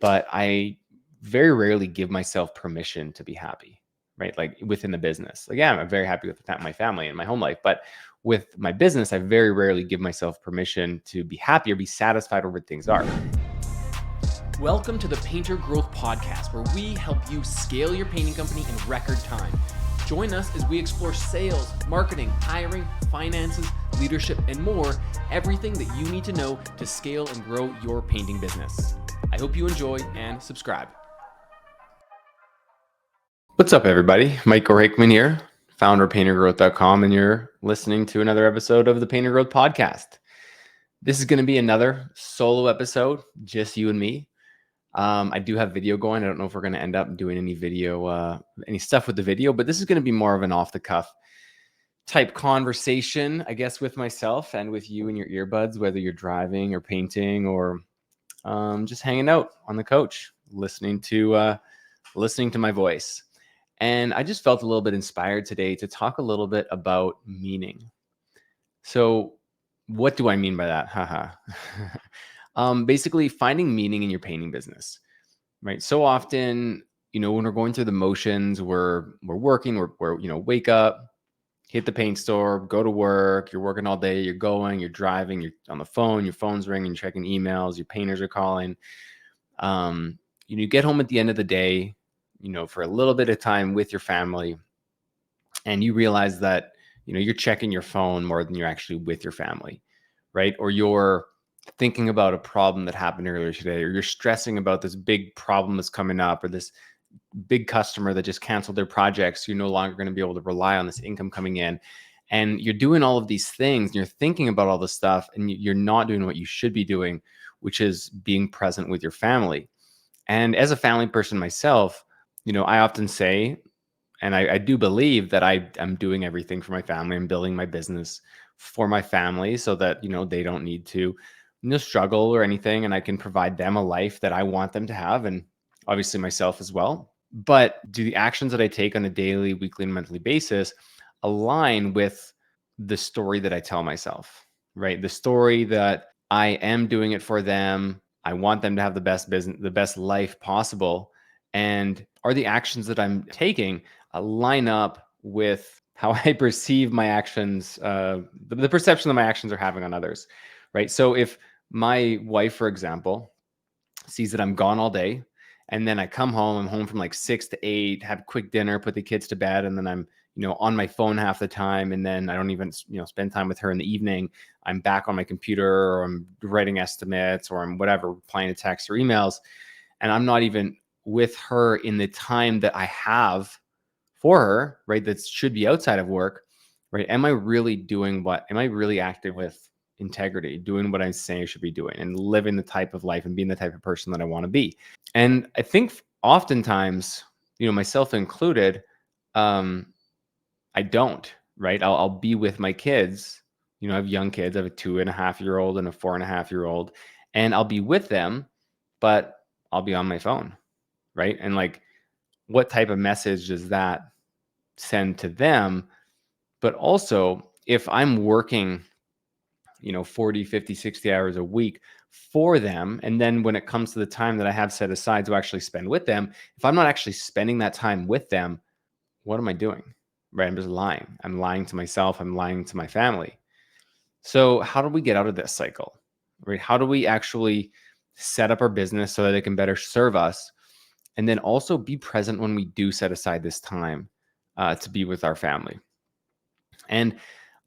but I very rarely give myself permission to be happy, right? Like within the business. Like, yeah, I'm very happy with my family and my home life, but with my business, I very rarely give myself permission to be happy or be satisfied where things are. Welcome to the Painter Growth Podcast, where we help you scale your painting company in record time. Join us as we explore sales, marketing, hiring, finances, leadership, and more, everything that you need to know to scale and grow your painting business. I hope you enjoy and subscribe. What's up, everybody? Michael Hickman here, founder of paintergrowth.com, and you're listening to another episode of the Painter Growth Podcast. This is going to be another solo episode, just you and me. I do have video going. I don't know if we're going to end up doing any video, any stuff with the video, but this is going to be more of an off-the-cuff type conversation, I guess, with myself and with you and your earbuds, whether you're driving or painting or just hanging out on the couch, listening to my voice. And I just felt a little bit inspired today to talk a little bit about meaning. So what do I mean by that? Haha. Basically finding meaning in your painting business, right? So often, when we're going through the motions, we're working, we're wake up, hit the paint store, go to work, you're working all day, you're driving, you're on the phone, your phone's ringing, checking emails, your painters are calling. You get home at the end of the day, for a little bit of time with your family, and you realize that, you're checking your phone more than you're actually with your family, right? Or you're thinking about a problem that happened earlier today, or you're stressing about this big problem that's coming up, or this big customer that just canceled their projects. You're no longer going to be able to rely on this income coming in. And you're doing all of these things, and you're thinking about all this stuff, and you're not doing what you should be doing, which is being present with your family. And as a family person myself, I often say, and I do believe that I'm doing everything for my family. I'm building my business for my family so that, they don't need to, struggle or anything. And I can provide them a life that I want them to have. And obviously myself as well. But do the actions that I take on a daily, weekly, and monthly basis align with the story that I tell myself, right? The story that I am doing it for them. I want them to have the best business, the best life possible. And are the actions that I'm taking line up with how I perceive my actions, the perception that my actions are having on others, right? So if my wife, for example, sees that I'm gone all day, and then I come home, I'm home from like 6 to 8, have a quick dinner, put the kids to bed, and then I'm, on my phone half the time, and then I don't even, spend time with her in the evening. I'm back on my computer, or I'm writing estimates, or I'm whatever, replying to texts or emails, and I'm not even with her in the time that I have for her, right? That should be outside of work, right? Am I really acting with integrity, doing what I'm saying I should be doing, and living the type of life and being the type of person that I want to be? And I think oftentimes, myself included, I don't, right? I'll be with my kids. I have young kids. I have a 2.5-year-old and a 4.5-year-old, and I'll be with them, but I'll be on my phone, right? And like, what type of message does that send to them? But also, if I'm working, 40, 50, 60 hours a week for them, and then when it comes to the time that I have set aside to actually spend with them, if I'm not actually spending that time with them, what am I doing? Right? I'm just lying. I'm lying to myself. I'm lying to my family. So how do we get out of this cycle, right? How do we actually set up our business so that it can better serve us? And then also be present when we do set aside this time to be with our family. And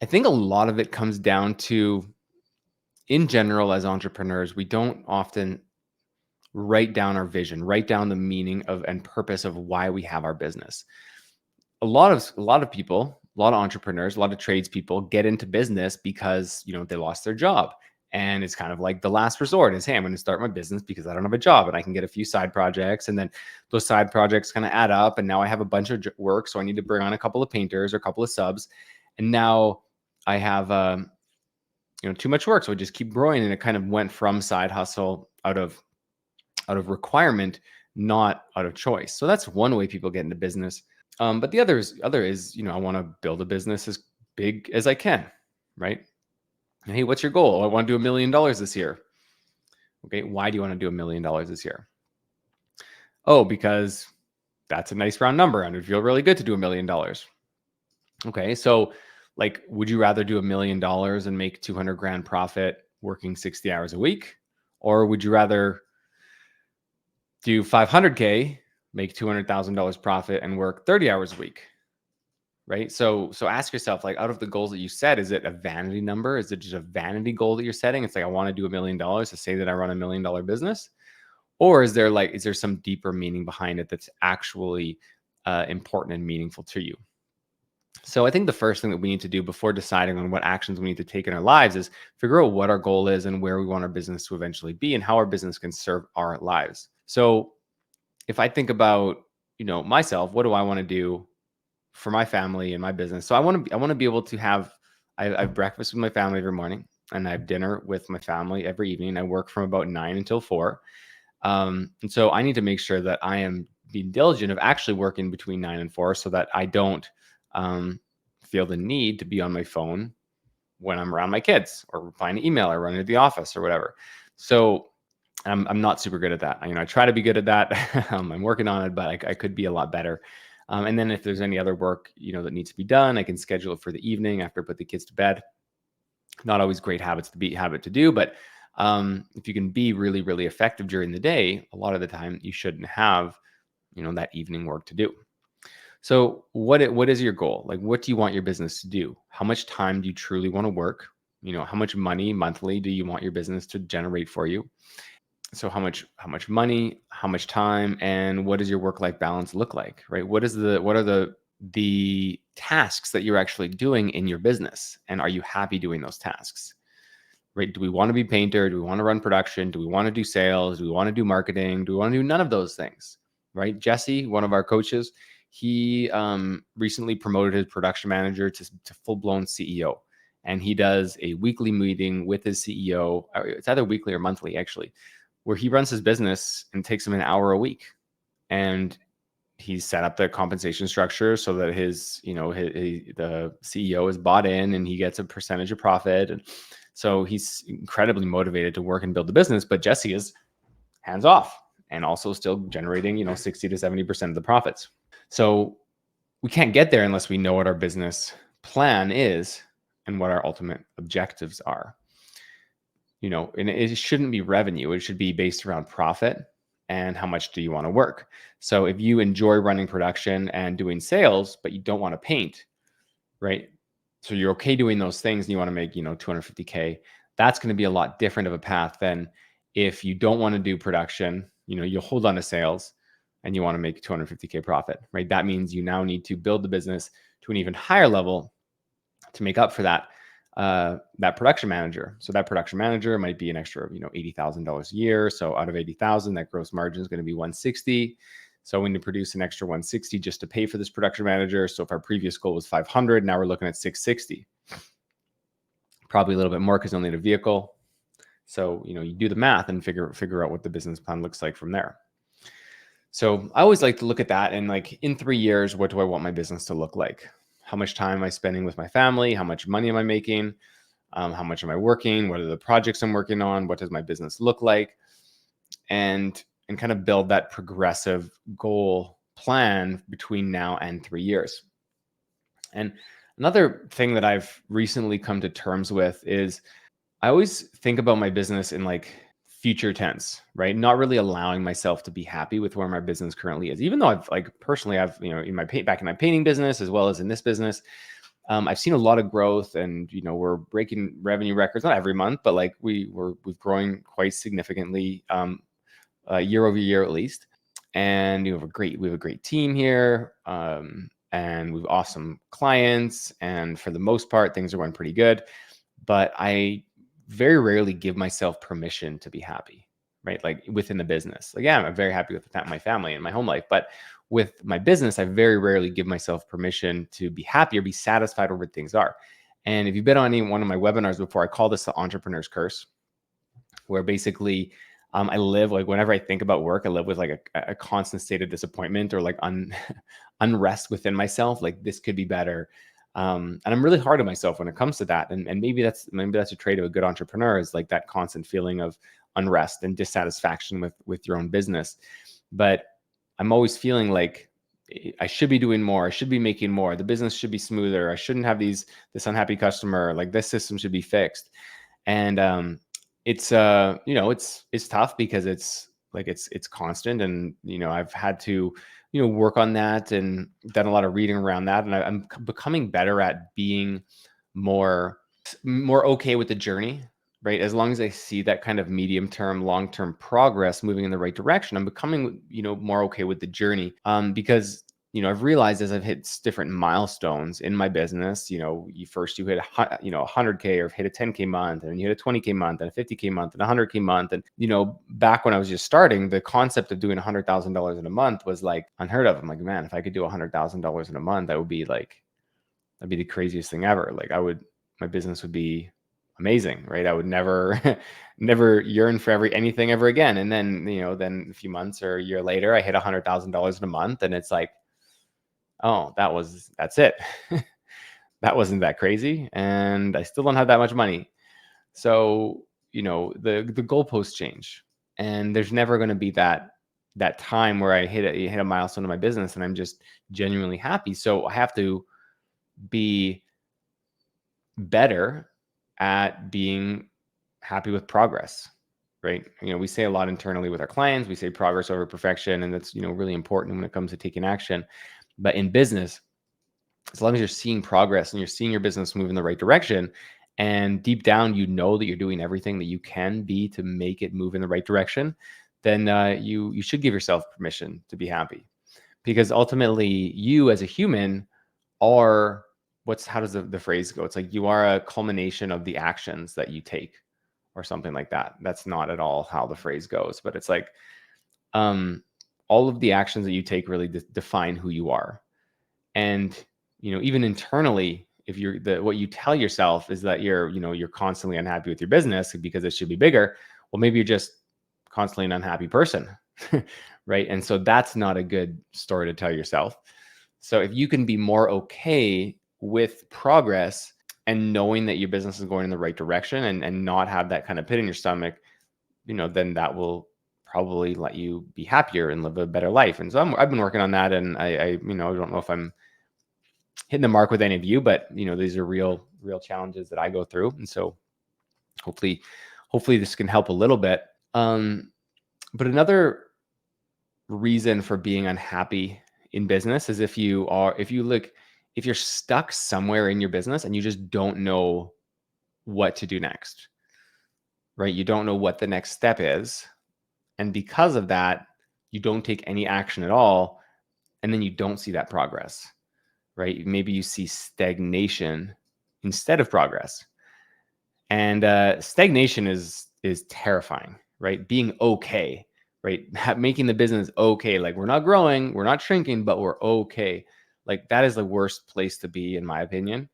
I think a lot of it comes down to, in general, as entrepreneurs, we don't often write down our vision, write down the meaning of and purpose of why we have our business. A lot of people, a lot of entrepreneurs, a lot of tradespeople get into business because, they lost their job. And it's kind of like the last resort is, hey, I'm going to start my business because I don't have a job and I can get a few side projects. And then those side projects kind of add up. And now I have a bunch of work. So I need to bring on a couple of painters or a couple of subs. And now I have, too much work. So I just keep growing. And it kind of went from side hustle out of requirement, not out of choice. So that's one way people get into business. But the other is, I want to build a business as big as I can, right? Hey, what's your goal? I want to do $1 million this year. Okay, why do you want to do $1 million this year? Oh, because that's a nice round number and it'd feel really good to do $1 million. Okay. So like, would you rather do $1 million and make 200 grand profit working 60 hours a week? Or would you rather do 500K, make $200,000 profit and work 30 hours a week? Right. So ask yourself, like, out of the goals that you set, is it a vanity number? Is it just a vanity goal that you're setting? It's like, I want to do $1 million to say that I run $1 million business. Or is there some deeper meaning behind it that's actually important and meaningful to you? So I think the first thing that we need to do before deciding on what actions we need to take in our lives is figure out what our goal is and where we want our business to eventually be and how our business can serve our lives. So if I think about, myself, what do I want to do for my family and my business? So I want to be able to have, I have breakfast with my family every morning and I have dinner with my family every evening. I work from about 9 until 4. And so I need to make sure that I am being diligent of actually working between 9 and 4 so that I don't feel the need to be on my phone when I'm around my kids or replying to email or running to the office or whatever. So I'm not super good at that. I try to be good at that. I'm working on it, but I could be a lot better. And then if there's any other work, that needs to be done, I can schedule it for the evening after I put the kids to bed. Not always great habit to do, but if you can be really, really effective during the day, a lot of the time you shouldn't have, that evening work to do. So what is your goal? Like, what do you want your business to do? How much time do you truly want to work? How much money monthly do you want your business to generate for you? So how much money, how much time, and what does your work-life balance look like, right? What are the tasks that you're actually doing in your business? And are you happy doing those tasks? Right? Do we want to be painter? Do we want to run production? Do we want to do sales? Do we want to do marketing? Do we want to do none of those things? Right? Jesse, one of our coaches, he recently promoted his production manager to full-blown CEO. And he does a weekly meeting with his CEO. It's either weekly or monthly, actually, where he runs his business and takes him an hour a week. And he's set up the compensation structure so that the CEO is bought in and he gets a percentage of profit. And so he's incredibly motivated to work and build the business, but Jesse is hands off and also still generating, 60 to 70% of the profits. So we can't get there unless we know what our business plan is and what our ultimate objectives are. And it shouldn't be revenue. It should be based around profit and how much do you want to work. So if you enjoy running production and doing sales, but you don't want to paint, right? So you're okay doing those things and you want to make, 250K, that's going to be a lot different of a path than if you don't want to do production, you'll hold on to sales and you want to make 250K profit, right? That means you now need to build the business to an even higher level to make up for that production manager. So that production manager might be an extra, $80,000 a year. So out of 80,000, that gross margin is going to be 160. So we need to produce an extra 160 just to pay for this production manager. So if our previous goal was 500, now we're looking at 660. Probably a little bit more because you'll need a vehicle. So, you do the math and figure out what the business plan looks like from there. So I always like to look at that and, like, in 3 years, what do I want my business to look like? How much time am I spending with my family? How much money am I making? How much am I working? What are the projects I'm working on? What does my business look like? And kind of build that progressive goal plan between now and 3 years. And another thing that I've recently come to terms with is I always think about my business in, like, future tense, right? Not really allowing myself to be happy with where my business currently is, even though I've back in my painting business as well as in this business, I've seen a lot of growth, and we're breaking revenue records, not every month, but like we've growing quite significantly year over year at least. And we have a great team here, and we have awesome clients, and for the most part, things are going pretty good. But I very rarely give myself permission to be happy, right? Like within the business. Like, yeah, I'm very happy with my family and my home life, but with my business, I very rarely give myself permission to be happy or be satisfied with where things are. And if you've been on any one of my webinars before, I call this the entrepreneur's curse, where basically I live, like, whenever I think about work, I live with like a constant state of disappointment or like unrest within myself. Like, this could be better. And I'm really hard on myself when it comes to that. And maybe that's a trait of a good entrepreneur, is like that constant feeling of unrest and dissatisfaction with your own business. But I'm always feeling like I should be doing more. I should be making more. The business should be smoother. I shouldn't have this unhappy customer. Like this system should be fixed. And it's it's tough because it's constant, and I've had to work on that and done a lot of reading around that, and I'm becoming better at being more okay with the journey, right? As long as I see that kind of medium term, long term progress moving in the right direction, I'm becoming more okay with the journey, because I've realized as I've hit different milestones in my business, you hit 100K or hit a 10K month, and you hit a 20K month and a 50K month and a 100K month. And, back when I was just starting, the concept of doing $100,000 in a month was like unheard of. I'm like, man, if I could do $100,000 in a month, that'd be the craziest thing ever. Like my business would be amazing, right? I would never, never yearn for anything ever again. And then, then a few months or a year later, I hit $100,000 in a month, and it's like, oh, that's it. That wasn't that crazy. And I still don't have that much money. So, the goalposts change, and there's never going to be that time where I hit a milestone in my business and I'm just genuinely happy. So I have to be better at being happy with progress, right? We say a lot internally with our clients, we say progress over perfection, and that's, really important when it comes to taking action. But in business, as long as you're seeing progress and you're seeing your business move in the right direction, and deep down, that you're doing everything that you can be to make it move in the right direction, then you should give yourself permission to be happy, because ultimately you as a human are how does the phrase go? It's like you are a culmination of the actions that you take, or something like that. That's not at all how the phrase goes, but it's like all of the actions that you take really define who you are. And even internally, if what you tell yourself is that you're constantly unhappy with your business because it should be bigger, well, maybe you're just constantly an unhappy person. Right? And so that's not a good story to tell yourself. So if you can be more okay with progress and knowing that your business is going in the right direction, and not have that kind of pit in your stomach, then that will probably let you be happier and live a better life. And so I've been working on that, and I don't know if I'm hitting the mark with any of you, but these are real challenges that I go through. And so hopefully this can help a little bit. But another reason for being unhappy in business is if you're stuck somewhere in your business and you just don't know what to do next, right? You don't know what the next step is. And because of that, you don't take any action at all. And then you don't see that progress, right? Maybe you see stagnation instead of progress. And stagnation is terrifying, right? Being okay, right? Making the business okay. Like, we're not growing, we're not shrinking, but we're okay. Like, that is the worst place to be, in my opinion,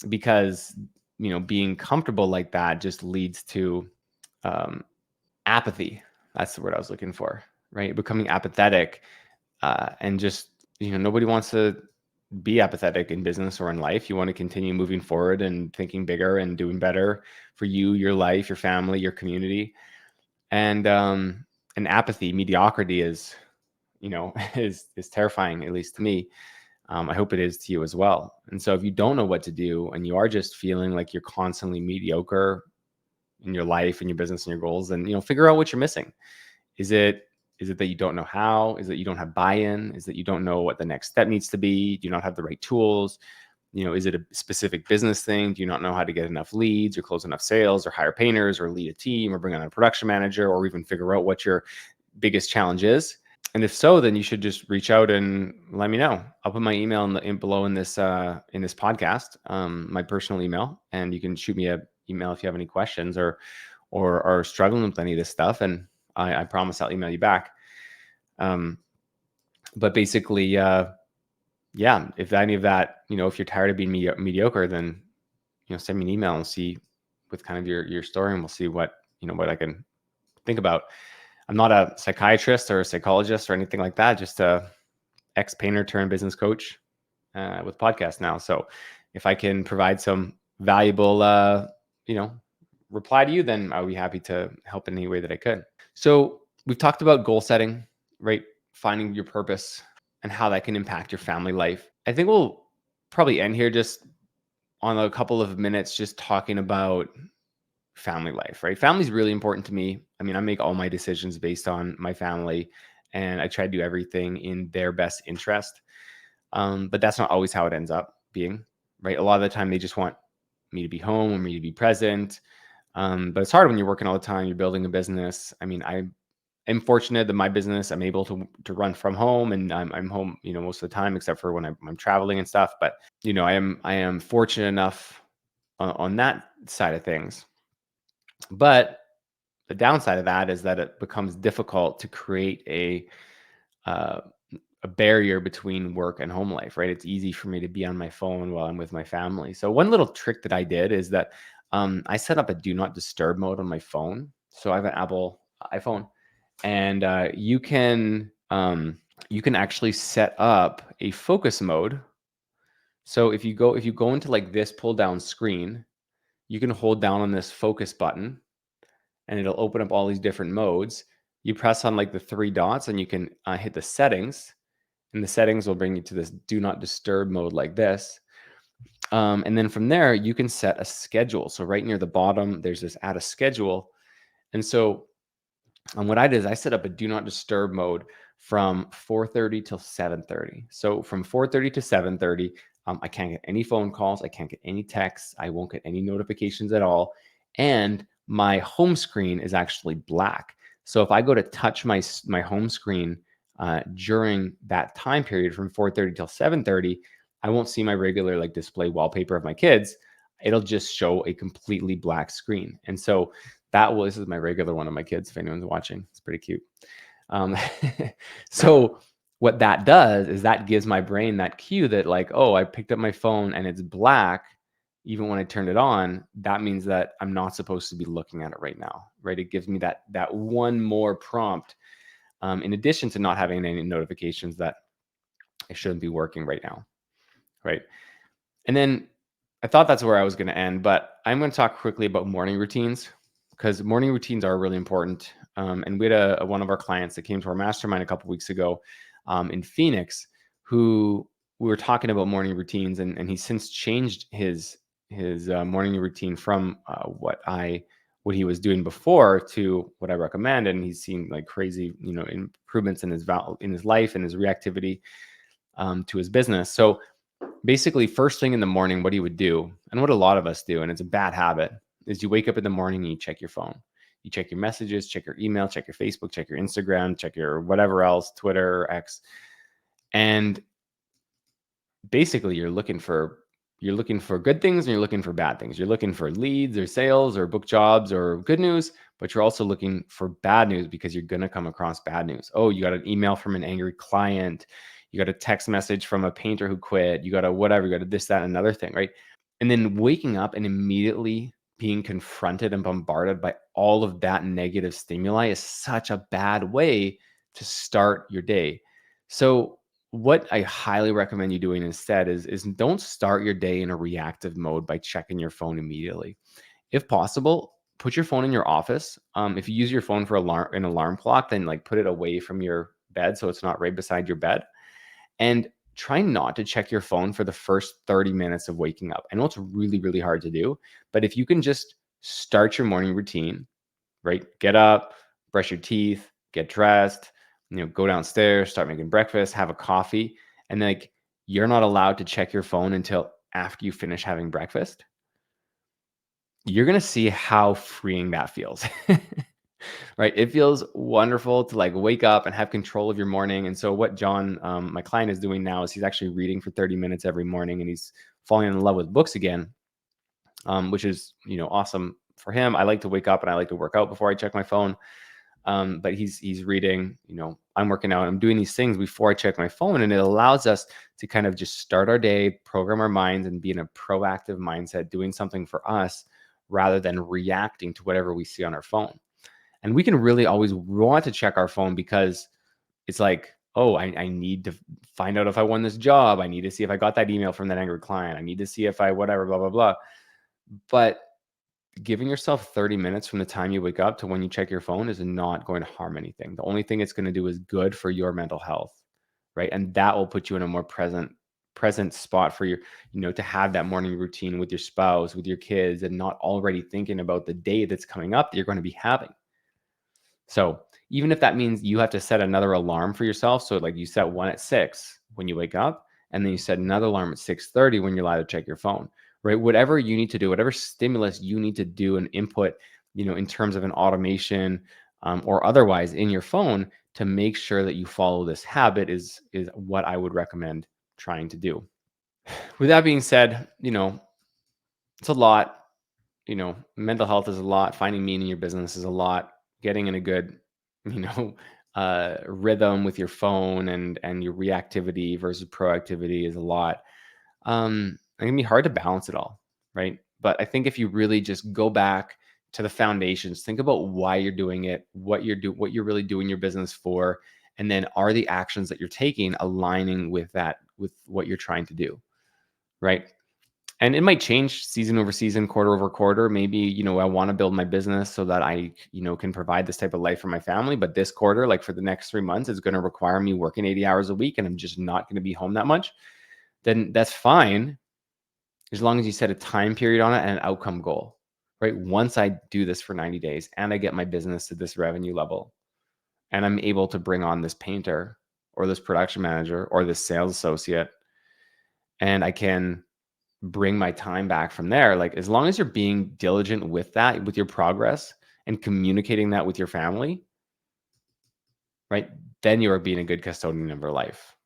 because being comfortable like that just leads to apathy. That's the word I was looking for, right? Becoming apathetic, and just nobody wants to be apathetic in business or in life. You want to continue moving forward and thinking bigger and doing better for you, your life, your family, your community. And apathy, mediocrity is is terrifying, at least to me. I hope it is to you as well. And so if you don't know what to do and you are just feeling like you're constantly mediocre in your life and your business and your goals, then figure out what you're missing. Is it that you don't know how? Is it you don't have buy-in? Is it you don't know what the next step needs to be? Do you not have the right tools? Is it a specific business thing? Do you not know how to get enough leads or close enough sales or hire painters or lead a team or bring on a production manager, or even figure out what your biggest challenge is? And if so, then you should just reach out and let me know. I'll put my email below in this podcast, my personal email, and you can shoot me an email if you have any questions or are struggling with any of this stuff. And I promise I'll email you back. But basically, yeah, if any of that, if you're tired of being mediocre, then, send me an email and see with kind of your story, and we'll see what I can think about. I'm not a psychiatrist or a psychologist or anything like that, just a ex-painter turned business coach with podcasts now. So if I can provide some valuable, reply to you, then I'll be happy to help in any way that I could. So we've talked about goal setting, right? finding your purpose and how that can impact your family life. I think we'll probably end here just on a couple of minutes, just talking about family life, right? Family is really important to me. I mean, I make all my decisions based on my family, and I try to do everything in their best interest. But that's not always how it ends up being, right? A lot of the time, they just want me to be home or me to be present. But it's hard when you're working all the time. You're building a business. I mean, I'm fortunate that my business, I'm able to run from home, and I'm home, most of the time, except for when I'm traveling and stuff. But I am fortunate enough on that side of things. But the downside of that is that it becomes difficult to create uh, a barrier between work and home life, right? It's easy for me to be on my phone while I'm with my family. So one little trick that I did is that I set up a do not disturb mode on my phone. So I have an Apple iPhone, and you can actually set up a focus mode. So if you go into like this pull down screen, you can hold down on this focus button, and it'll open up all these different modes. You press on like the three dots, and you can hit the settings, and the settings will bring you to this do not disturb mode like this. And then from there, you can set a schedule. So right near the bottom, there's this add a schedule. And so what I did is I set up a do not disturb mode from 4:30 till 7:30. So from 4:30 to 7:30, I can't get any phone calls. I can't get any texts. I won't get any notifications at all. And my home screen is actually black. So if I go to touch my home screen during that time period from 4:30 till 7:30, I won't see my regular like display wallpaper of my kids. It'll just show a completely black screen. And so this is my regular one of my kids, if anyone's watching. It's pretty cute. Um, so what that does is that gives my brain that cue that like, oh, I picked up my phone and it's black. Even when I turned it on, that means that I'm not supposed to be looking at it right now, right? It gives me that one more prompt, in addition to not having any notifications that I shouldn't be working right now, right? And then I thought that's where I was going to end, but I'm going to talk quickly about morning routines, because morning routines are really important. And we had one of our clients that came to our mastermind a couple weeks ago in Phoenix, who we were talking about morning routines, and he's since changed his morning routine from what he was doing before to what I recommend, and he's seen like crazy improvements in his life and his reactivity to his business. So basically, first thing in the morning, what he would do, and what a lot of us do, and it's a bad habit, is you wake up in the morning and you check your phone. You check your messages, check your email, check your Facebook, check your Instagram, check your whatever else, Twitter, X. And basically you're looking for good things, and you're looking for bad things. You're looking for leads or sales or book jobs or good news, but you're also looking for bad news, because you're going to come across bad news. Oh, you got an email from an angry client. You got a text message from a painter who quit. You got a whatever, you got a this, that, and another thing, right? And then waking up and immediately being confronted and bombarded by all of that negative stimuli is such a bad way to start your day. So what I highly recommend you doing instead is don't start your day in a reactive mode by checking your phone immediately. If possible, put your phone in your office. If you use your phone for an alarm clock, then like put it away from your bed so it's not right beside your bed. And try not to check your phone for the first 30 minutes of waking up. I know it's really, really hard to do, but if you can just start your morning routine, right? Get up, brush your teeth, get dressed, go downstairs, start making breakfast, have a coffee, and like you're not allowed to check your phone until after you finish having breakfast. You're going to see how freeing that feels. Right? It feels wonderful to like wake up and have control of your morning. And so what John, my client, is doing now is he's actually reading for 30 minutes every morning, and he's falling in love with books again, which is, awesome for him. I like to wake up and I like to work out before I check my phone. But he's reading, I'm working out, I'm doing these things before I check my phone. And it allows us to kind of just start our day, program our minds, and be in a proactive mindset, doing something for us rather than reacting to whatever we see on our phone. And we can really always want to check our phone because it's like, oh, I need to find out if I won this job. I need to see if I got that email from that angry client. I need to see if I whatever, blah, blah, blah. But giving yourself 30 minutes from the time you wake up to when you check your phone is not going to harm anything. The only thing it's going to do is good for your mental health, right? And that will put you in a more present spot for your, to have that morning routine with your spouse, with your kids, and not already thinking about the day that's coming up that you're going to be having. So even if that means you have to set another alarm for yourself, so like you set one at 6 when you wake up, and then you set another alarm at 6:30 when you're allowed to check your phone, right? Whatever you need to do, whatever stimulus you need to do and input, in terms of an automation, or otherwise in your phone to make sure that you follow this habit is what I would recommend trying to do. With that being said, it's a lot. Mental health is a lot. Finding meaning in your business is a lot. Getting in a good, you know, rhythm with your phone and your reactivity versus proactivity is a lot. It can be hard to balance it all, right? But I think if you really just go back to the foundations, think about why you're doing it, what you're really doing your business for, and then are the actions that you're taking aligning with that, with what you're trying to do, right? And it might change season over season, quarter over quarter. Maybe, I want to build my business so that I, can provide this type of life for my family. But this quarter, like for the next 3 months, is going to require me working 80 hours a week and I'm just not going to be home that much. Then that's fine, as long as you set a time period on it and an outcome goal, right? Once I do this for 90 days and I get my business to this revenue level and I'm able to bring on this painter or this production manager or this sales associate, and I can bring my time back from there. Like, as long as you're being diligent with that, with your progress and communicating that with your family, right? Then you are being a good custodian of their life.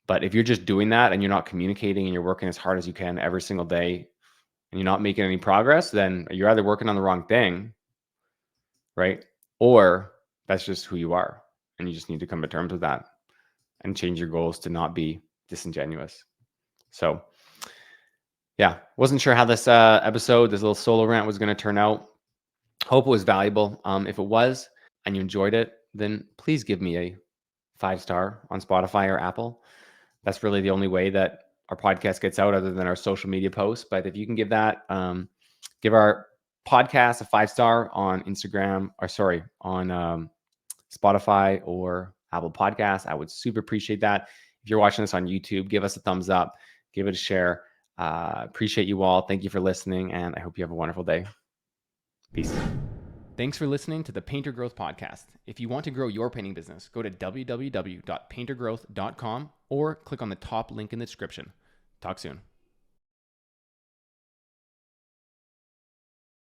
But if you're just doing that and you're not communicating and you're working as hard as you can every single day and you're not making any progress, then you're either working on the wrong thing, right? Or that's just who you are. And you just need to come to terms with that and change your goals to not be disingenuous. So, yeah, wasn't sure how this episode, this little solo rant was going to turn out. Hope it was valuable. If it was and you enjoyed it, then please give me a 5-star on Spotify or Apple. That's really the only way that our podcast gets out, other than our social media posts. But if you can give that, give our podcast a 5-star on Instagram, or sorry, on Spotify or Apple Podcasts, I would super appreciate that. If you're watching this on YouTube, give us a thumbs up, give it a share. Appreciate you all. Thank you for listening, and I hope you have a wonderful day. Peace. Thanks for listening to the Painter Growth Podcast. If you want to grow your painting business, go to www.paintergrowth.com or click on the top link in the description. Talk soon.